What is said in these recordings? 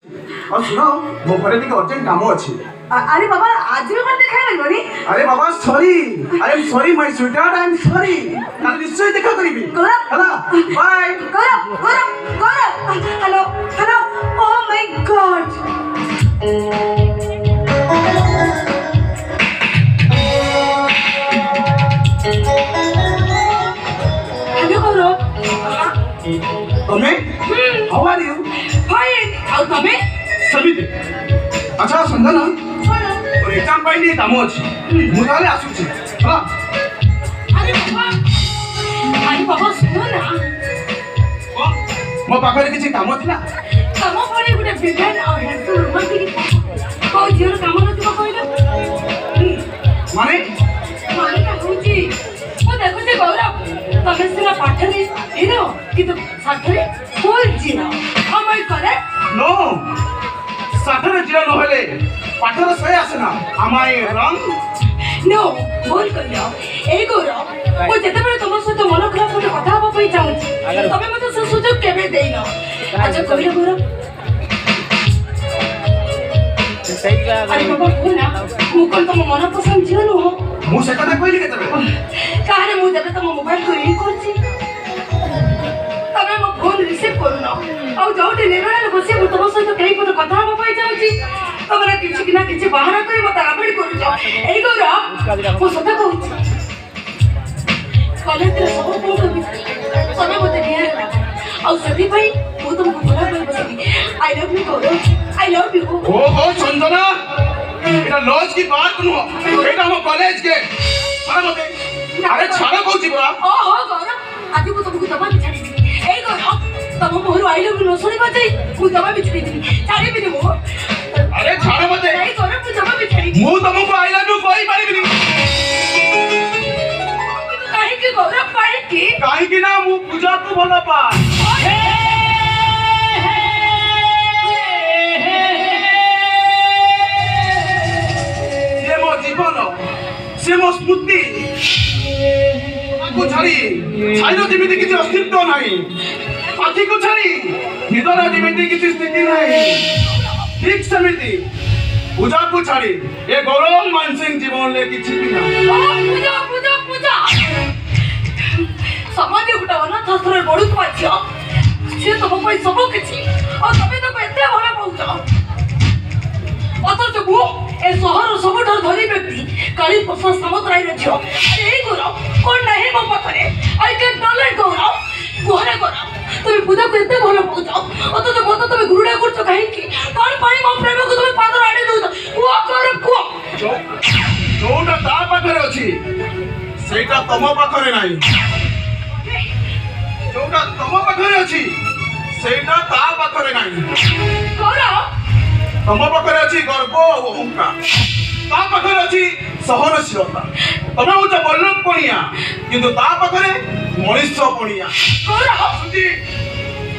और सुनो मो घरे टिके अर्जेंट काम अछि। अरे बाबा आज भी मत देखाई लगनी। अरे बाबा sorry, I am sorry my sweetheart, I am sorry. कल निश्चय देखा करिबी। गौरव हला bye. Gaurav hello hello oh my god. Hello Gaurav तमे हाउ आर यू? फाइन और तमे समिति। अच्छा संजना और एग्जाम पाई नहीं काम अछि मु ताले आसुछि हला। अरे बाबा सुनो ना मो पाखरे किछि काम थिला। काम पड़े गुटे बिगन और हेतु रोमांटिक को जीवन काम नथिबा कहलो माने माने का होची ओ देखो जे गौरव तमे सिना पाठरे हिरो किंतु साठरे full zero am I correct? No साठरे जिरा न होले पाठर सय आसेना am I wrong? नो बोल कहियो ए गौरव ओ जते बेले तुम सहित मन खराब कोटे कथा हबा पई चाहूची तमे मते से सुযোগ केबे देइनो अच्छा कहियो गौरव। अरे बाबा कोना मु कोन तुम मन पसंद झियो न हो मु से कथा कहली केते काहे मु जबे तुम मोबाइल को रीड करची तमे मो फोन रिसीव करूनो आ जोटी निर्णय बसे मु तुम सहित कई कोटे कथा हबा पई चाहूची तमरा किछि किना किछि बाहर करी मते अवॉइड करूछो ए गौरव मु सदा कहूची कॉलेज रे सब कोन तमे मते निया आ सदी भाई मु तुमको भला कर बसली I love you Gaurav I love you. ओ हो संजना एटा लॉज की बात नु एटा हम कॉलेज के अरे मते अरे छाड़ा कहूची बा। ओ हो गौरव आज मु तुमको दबा छाड़ी दी ए गौरव तम मोर आई लव यू न सुनी बात मु दबा छाड़ी दी छाड़ी भी मु अरे छाड़ा मते नहीं गौरव मु दबा छाड़ी दी मु तुमको आई लव यू कहि पारिबिनी काहे के गौरव पाए की काहे कि ना मु पूजा को भला पा जीवन से मो स्मृति को छाड़ी छाइलो जेमिति किछि अस्तित्व नाही आखि को छाड़ी निदरा जेमिति किछि स्थिति नाही ठीक समिति पूजा को छाड़ी ए गौरव मानसिंह जीवन ले किछि भी नाही। पूजा पूजा पूजा समाज गुटा अनाथ आश्रय बड़ू पाछियो से तुम पई सब किछि और तमे तो एते भला पहुंचो अथच मु ए शहर सबठार धनी व्यक्ति काली प्रसाद सामंतराय रे झियो अरे ए गौरव कोन नाही मो पाखरे आई कैन टॉलरेट गौरव कोहरे गौरव तुम पूजा को एते भला पहुंचो अथच मत तुम गुरुडा करछो काहे की कोन पाई मो प्रेम को तुम पादर आडे दउतो को कर को जोटा ता पाखरे अछि सेटा तम पाखरे नाही जोटा तम पाखरे अछि सेटा ता पाखरे नाही। गौरव तम पाखरे अछि गर्व और अहंकार ता पाखरे अछि सहनशीलता तमे होछ बल्लभ पणिया किंतु ता पाखरे मनुष्य पणिया। गौरव सुजी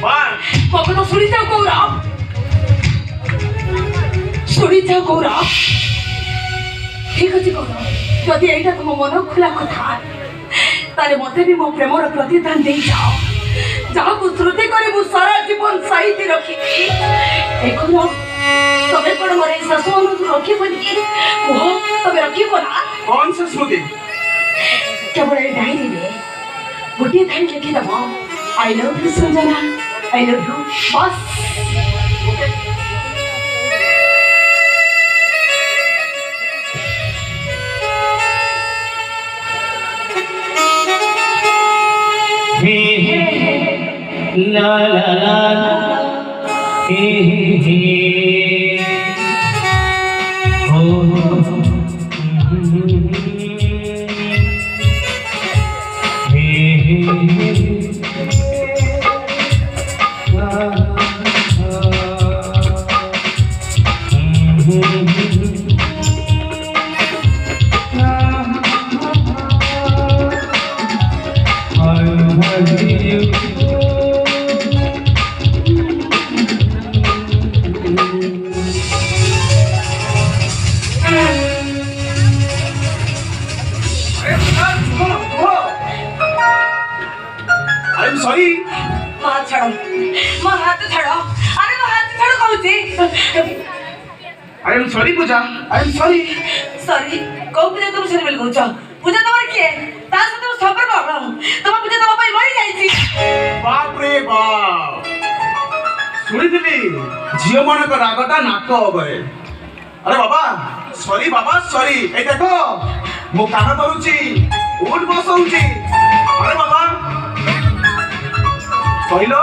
बाय कखनो सुनी जाओ गौरव सुनी जाओ गौरव ठीक अछि गौरव जदि एटा तुम मन खुला कथा ताले मते भी मो प्रेमर प्रतिदान दे जाओ जहाँ को श्रुति करे मु सारा जीवन साहित्य रखी देखो तबे कोन मरे ससुन रखी बनी वो तबे रखी बना कौन से स्मृति केवल ए डायरी रे गोटे थारी लिखि दबो I love you Sanjana I love you बस ला ला ला हे हो सॉरी हाथ छाड़ो मो हाथ छाड़ो अरे मो हाथ छाड़ो कहूची I am sorry Pooja, I am sorry. Sorry को पूजा तुम सॉरी बोल कहउछ पूजा तमर किए ता से तुम सबर कर तुम पूजा तम पई मरि जाईची। बाप रे बाप, শুনিছিলি ঝিও মানক রাগটা নাক হবে। আরে বাবা সরি, বাবা সরি। এই দেখো মো কান ধরুছি, উঠ বসৌছি। আরে বাবা কইল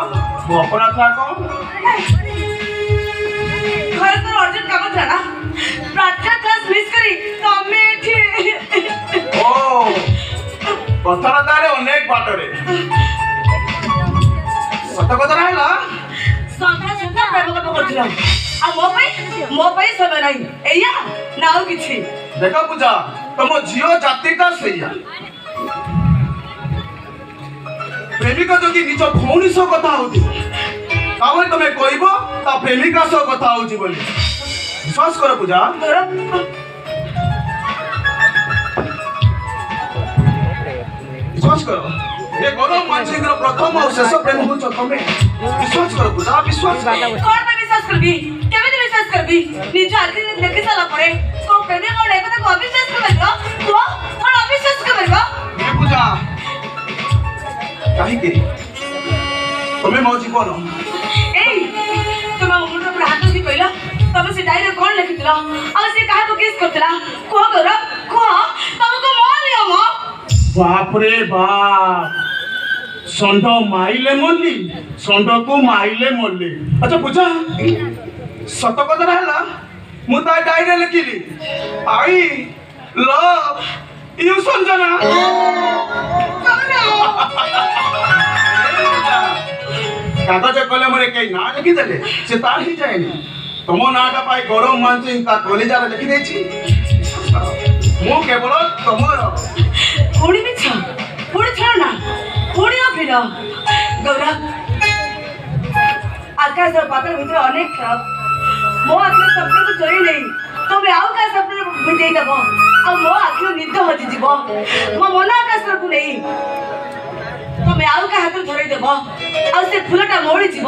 মো অপরাধ কম। ঘরে তোর অর্জেন্ট কাম ছিল না, প্রার্থনা ক্লাস মিস করি তুমি এঠি। ও কথাটা তাহলে অনেক বাটরে। সত কথা রহিলা সন্ধ্যা সন্ধ্যা প্রেম কথা করছিলাম আর ମୋ ପାଇଁ ସମୟ ନାହିଁ ଏଇଆ ନା ଆଉ କିଛି। ଦେଖ ପୂଜା, ତମ ଝିଅ ଜାତିଟା ସେଇଆ। ପ୍ରେମିକା ଯଦି ନିଜ ଭଉଣୀ ସହ କଥା ହଉଥିବ ତାପରେ ତମେ କହିବ ତା ପ୍ରେମିକା ସହ କଥା ହଉଛି ବୋଲି। ବିଶ୍ୱାସ କର ପୂଜା। ବିଶ୍ୱାସ କର, ଏ ଗୌରବ ମାନସିଂହର ପ୍ରଥମ ଆଉ ଶେଷ ପ୍ରେମ ହଉଛ ତମେ। ବିଶ୍ୱାସ କର ପୂଜା, ବିଶ୍ୱାସ କର। କଣ ପାଇଁ ବିଶ୍ୱାସ କରିବି? କେମିତି ବିଶ୍ୱାସ କରିବି? ନିଜ ଆଖିରେ ଦେଖି ସାରିଲା ପରେ କୋଉ ପ୍ରେମୀ କଣ ଏ କଥାକୁ ଅବିଶ୍ୱାସ କରିପାରିବ? କୁହ କଣ ଅବିଶ୍ୱାସ କରିପାରିବ? ଏ ପୂଜା କାହିଁକି ତମେ ମୋ ଜୀବନ। ଏଇ ତୁମେ ମୋ ମୁଣ୍ଡ ଉପରେ ହାତ ଦେଇ କହିଲ ତମେ ସେ ଡାଇରୀରେ କଣ ଲେଖିଥିଲ ଆଉ ସେ କାହାକୁ କିସ୍ କରିଥିଲା? କୁହ ଗୌରବ କୁହ, ତମକୁ ମୋ ନିୟମ। ବାପରେ ବାପ, ଷଣ୍ଢ ମାଇଲେ ମଲ୍ଲି, ଷଣ୍ଢକୁ ମାଇଲେ ମଲ୍ଲି। ଆଚ୍ଛା ପୂଜା, ସତ କଥାଟା ହେଲା ମୁଁ ତା ଡାଇରୀରେ ଲେଖିଲି ଆଇ ଲଭ୍ ୟୁ ସଞ୍ଜନା। କାଗଜ କଲମରେ କେହି ନାଁ ଲେଖିଦେଲେ ସେ ତାର ହିଁ ଯାଏନି। ତମ ନାଁଟା ପାଇ ଗୌରବ ମାନସିଂ ତା କଲିଜାରେ ଲେଖିଦେଇଛି। ମୁଁ କେବଳ ତମର। ପୁଣି ମିଛ, ପୁଣି ଛଳନା, ପୁଣି ଅଭିନୟ। ଗୌରବ ଆକାଶ ପାତାଳ ଭିତରେ ଅନେକ ଖେଳ। ମୋ ଆଖିର ସ୍ୱପ୍ନକୁ ଚୋରି ନେଇ ତମେ ଆଉ କାହା ସ୍ୱପ୍ନରେ ଭିଜେଇ ଦେବ ଆଉ ମୋ ଆଖିର ନିଦ ହଜିଯିବ। ମୋ ମନ ଆକାଶକୁ ନେଇ ତମେ ଆଉ କାହା ହାତରେ ଧରେଇ ଦେବ ଆଉ ସେ ଫୁଲଟା ମଉଳିଯିବ।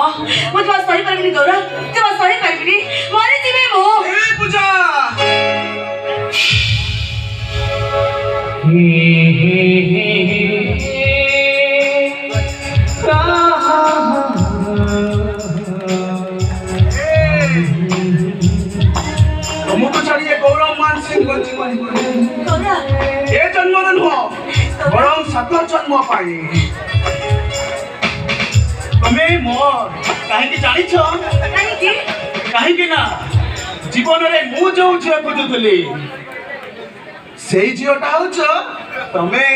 ମୁଁ ଜମା ସହିପାରିବିନି ଗୌରବ, ଜମା ସହିପାରିବିନି, ମରିଯିବି ମୁଁ। ପୂଜା ତମକୁ ଛାଡ଼ି ଏ ଗୌରବ ମାନସିଂ ବଞ୍ଚିପାରିବନି। ଏ ଜନ୍ମରେ ନୁହଁ ବରଂ ସାତ ଜନ୍ମ ପାଇଁ। ତମେ ମୋର କାହିଁକି ଜାଣିଛ? କାହିଁକି ନା ଜୀବନରେ ମୁଁ ଯୋଉ ଝିଅ ଖୋଜୁଥିଲି ସେଇ ଝିଅଟା ହଉଛ ତମେ।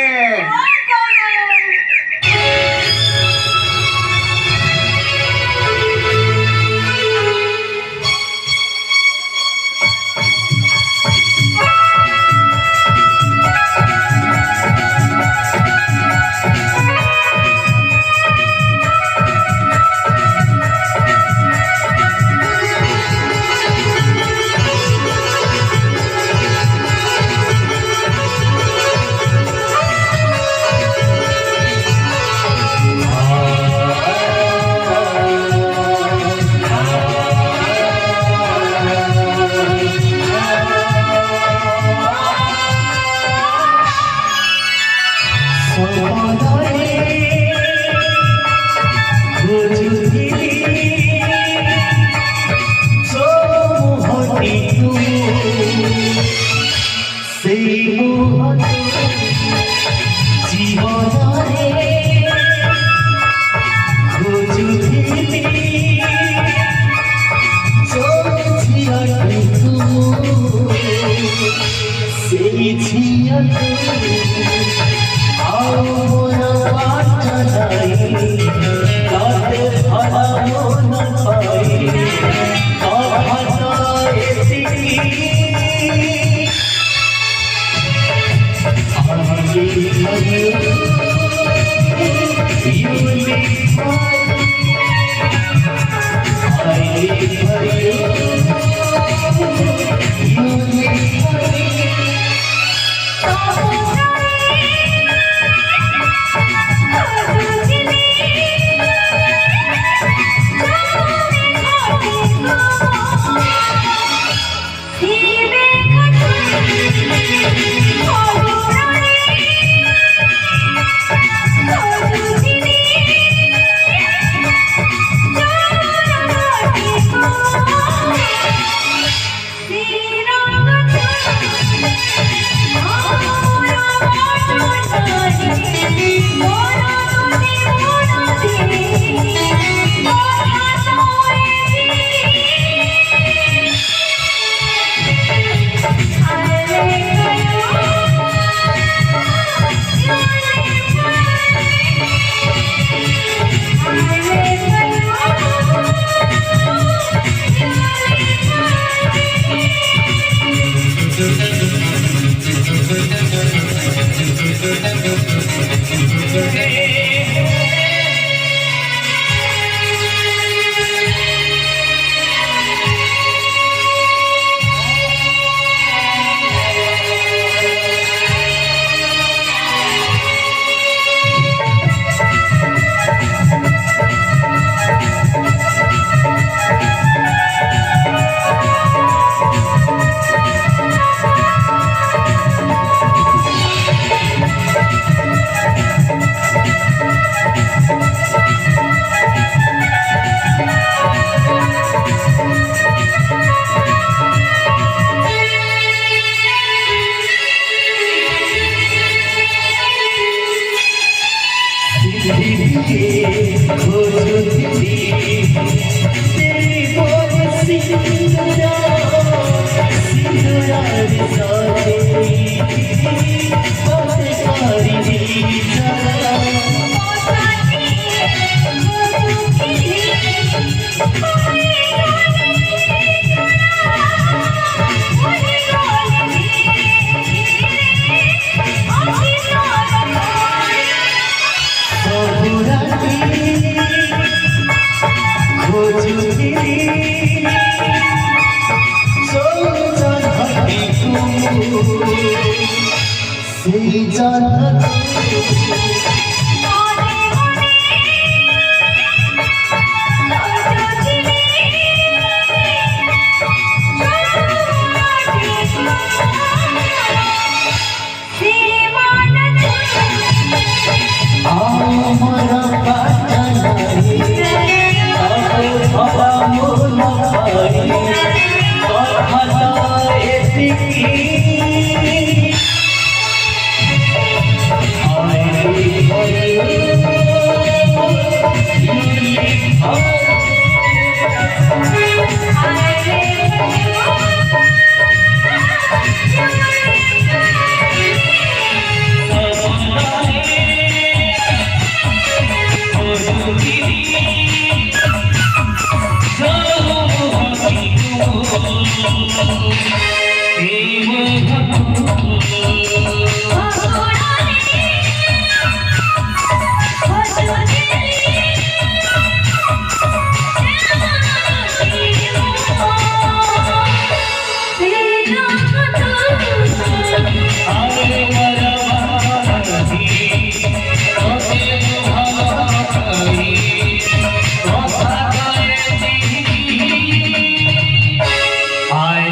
I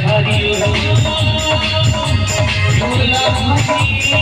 love you. You love me.